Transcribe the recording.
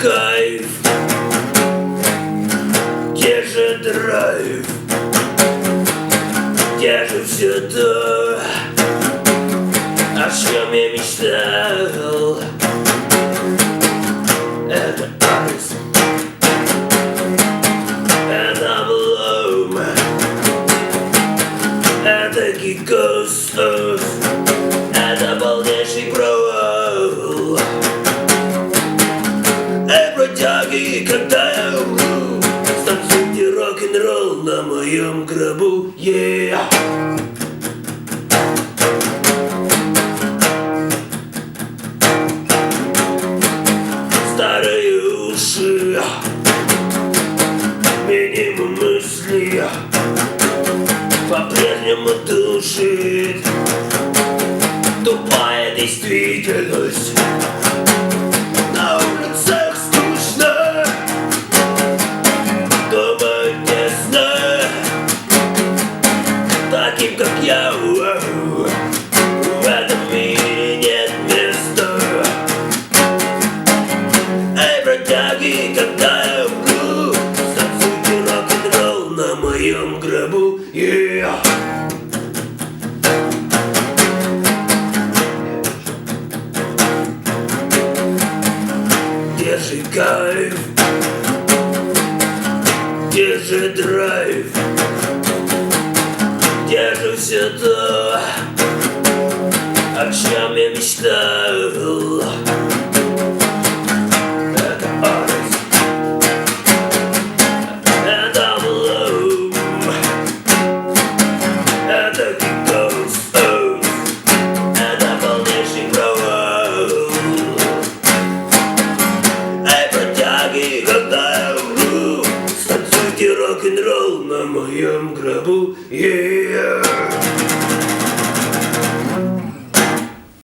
кайф, где же драйв, где же все то, о чем я мечтал? Это айс, это облом, это гигос, это полнейший провал. Эй, бродяги, когда я умру, станцуйте рок-н-ролл на моем гробу, yeah. Старые уши, минимум мысли, по-прежнему душит тупая действительность. На улицах скучно, дома тесно, таким как я, в этом мире нет места. Эй, бродяги, когда я умру, станцуйте рок-н-ролл на моем гробу, yeah. Где же кайф, где же драйв, где же все то, о чем я мечтал? Это айс, это облом, это гигос, это полнейший провал. Эй, бродяги, когда я умру, станцуйте рок-н-ролл на моем гробу, yeah.